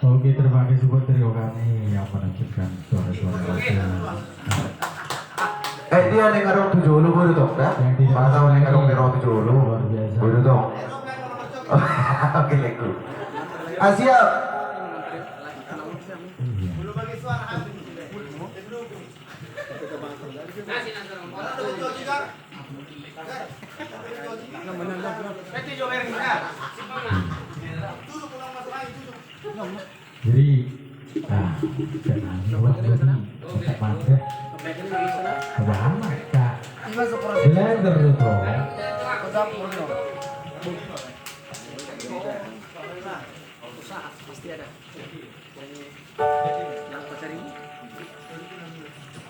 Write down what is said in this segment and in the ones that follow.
Oke, terima kasih support trio kami yang menunjukkan suara-suara dia nih karo tujuh lu baru dong, dah. Masa nih karo karo tujuh lu baru dong. Oke, lekku. Asia. Jadi, nah, jangan lupa pakai bahan kak. Blender itu.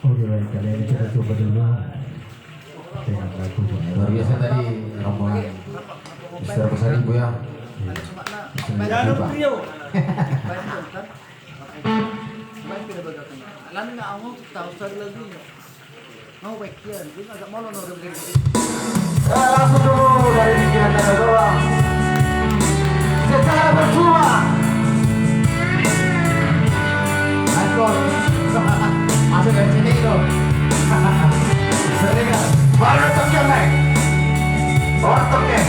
Oke baik, kali ini kita coba dulu dengan lagu Luar biasa tadi rombongan Mister Besar Ibu ya. Jangan lupa trio. Lalu nggak mau tahu sekali lagi. Mau bagian, gue agak mau nonton begini. Langsung dulu dari pikiran tanda doang. Secara berjuang. Ankol. Masuk dari sini itu. Sering kan? Baru toknya naik. Baru toknya.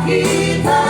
Kita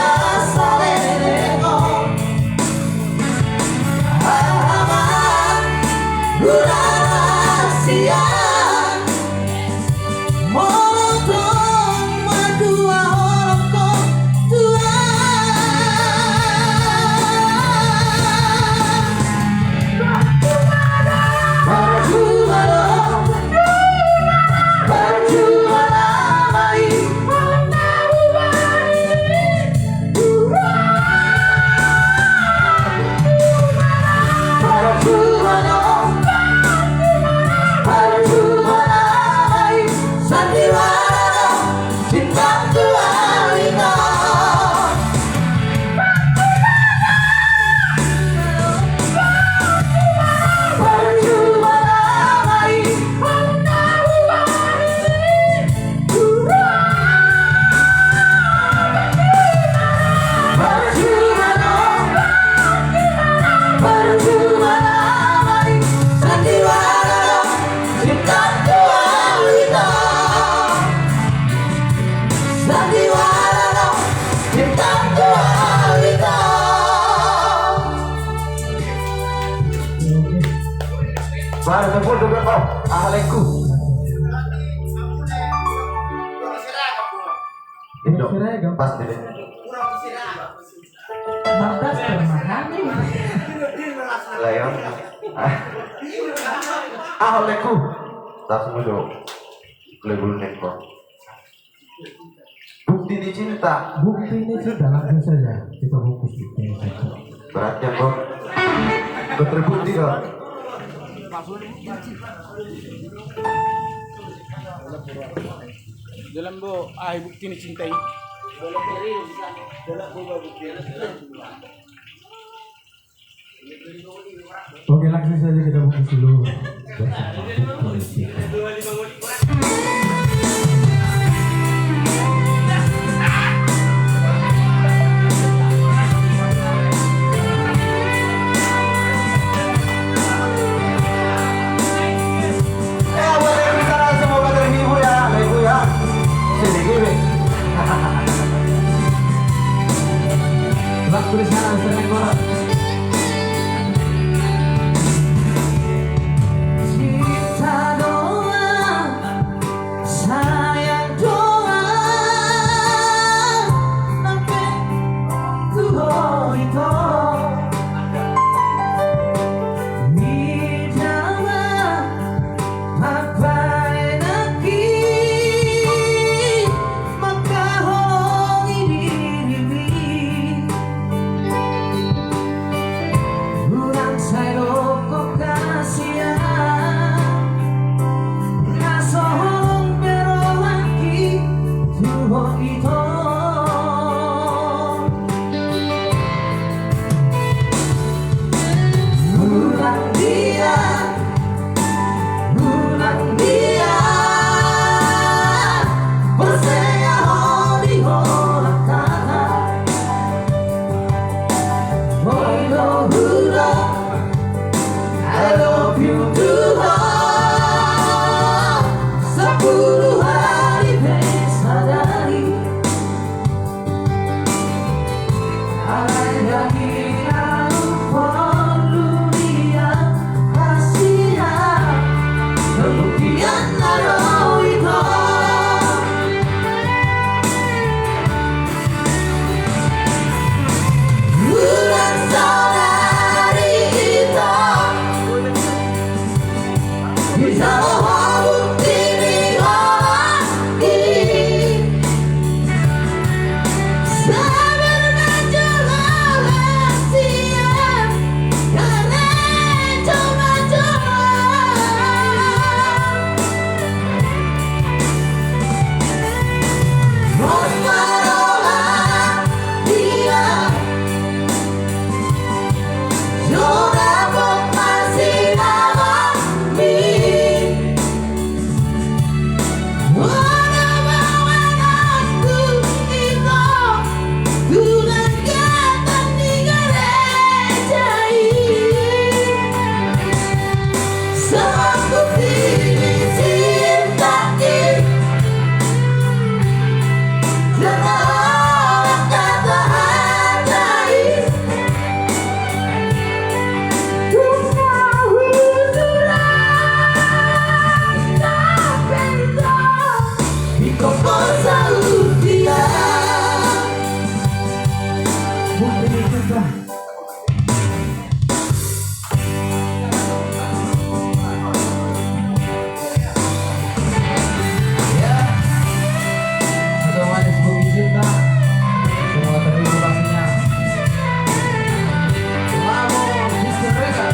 Baru sebut juga kau. Ahleku. Indo. Pas deh. Markas termahami. Layon. Ahleku. Tak semua dong. Lebih neko. Bukti di cinta. Bukti ini sudah langsung saja kita fokus bukti saja. Beratnya kok. Terbukti kok. Dalam bo ay bukti ni cintai. Oke, langsung saja kita fokus dulu bersama bukti kita. Boleh bicara semoga terhibur ya, Ibu ya. Sedikit. Waktu di sana sering orang. Cinta doang, sayang doang, sampai tuh itu. Di dalam apa lagi, maka diri Urang sayo ko kasihan Nasohong pero lagi tuho ito Urang dia Bersaya hori horak tanah Hoi no hura I love you too hard 10 hari bersadari Alay lagi aku perlu dia kasihan Kemudian naruh itu Bulan saudari itu Bisa bukti di hati Sebenarnya jangan rahasia Karena coba-coba Masalah dia Lloramos masih alami Orang-orang aku itu Tuhan kata di gereja Sanggup diri cintaki Jangan orang kata hargai Bukti kita. Sudah manis bukti cinta. Semua terhibur pastinya. Vamos, Mr. Reza.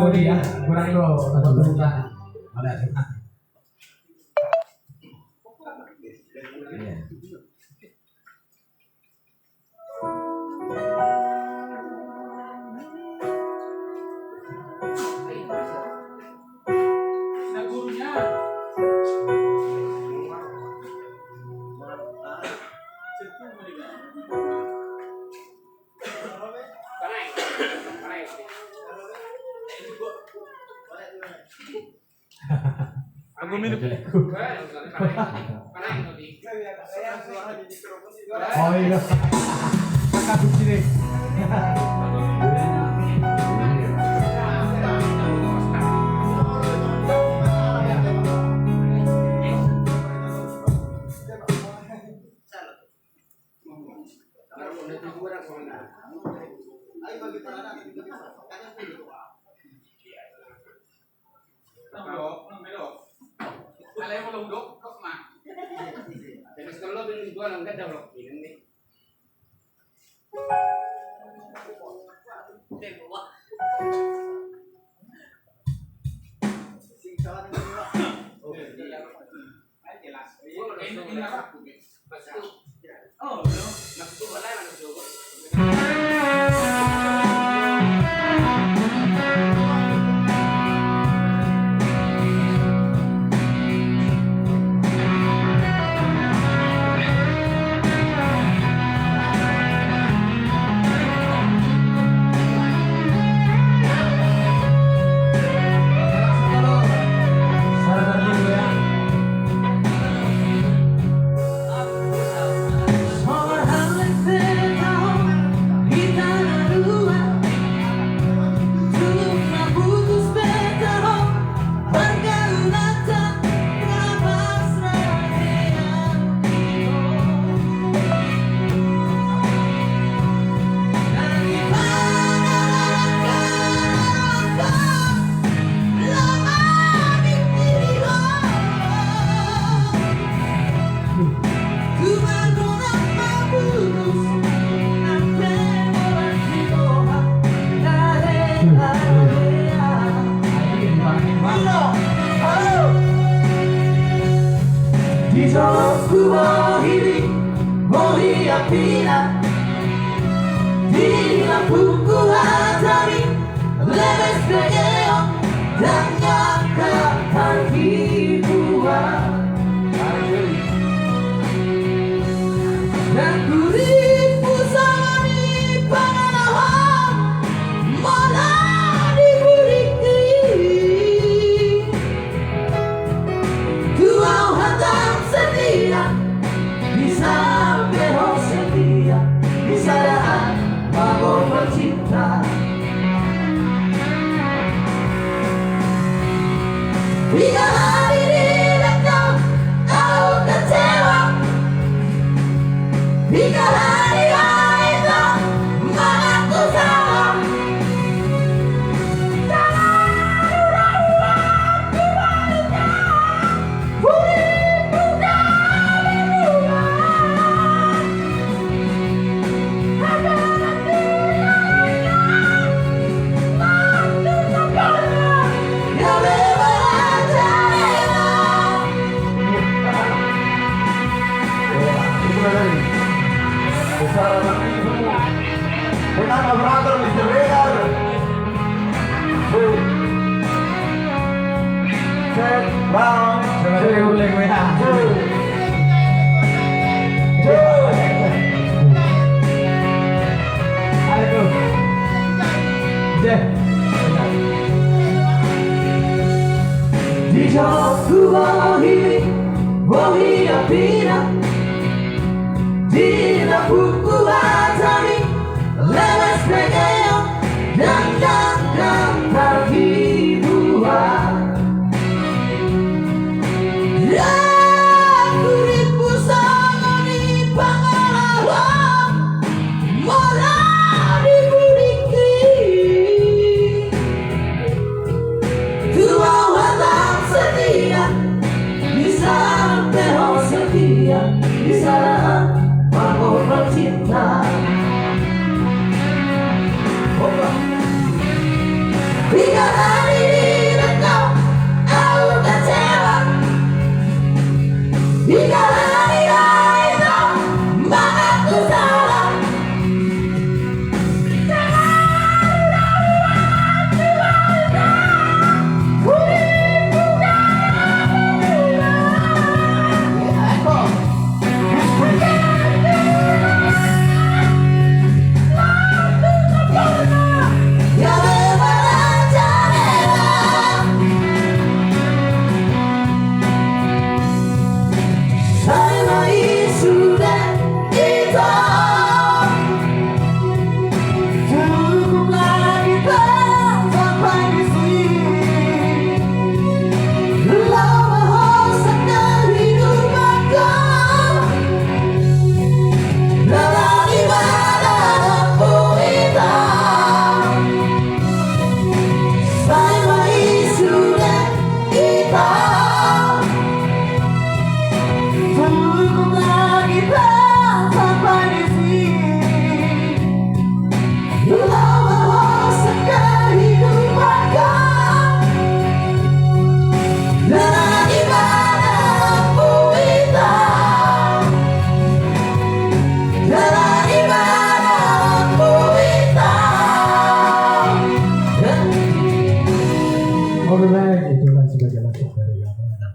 body ya, kurang lo atau bukan. Ada sih. Aku minum. Oh iya. Kakak kunci deh.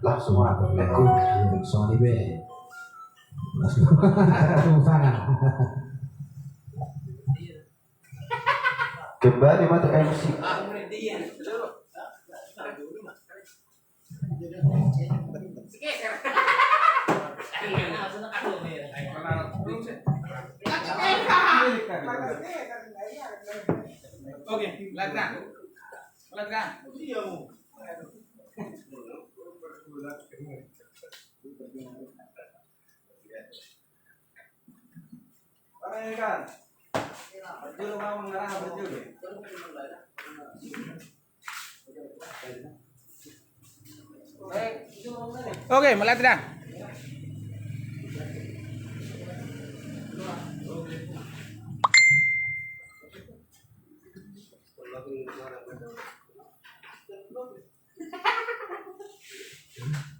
langsung aku lekku. Sorry be. Langsung sangat. Kembali masuk MC. Oke, lanjutkan. Lanjutkan. Oke, melanjutkan.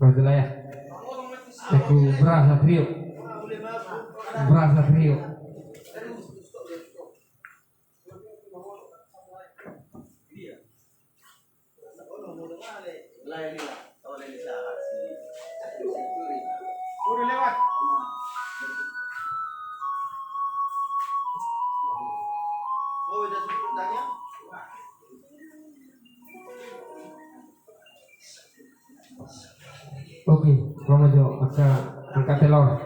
Berarti lah ya. Aku berasa frio. Berasa frio. Udah lewat. Oke, vamos yo acá angkat telur.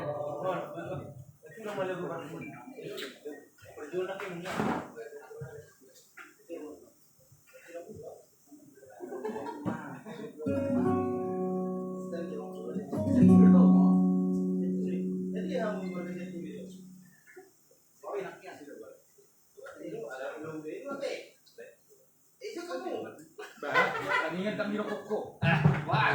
Ingat tak minum koko. Oh,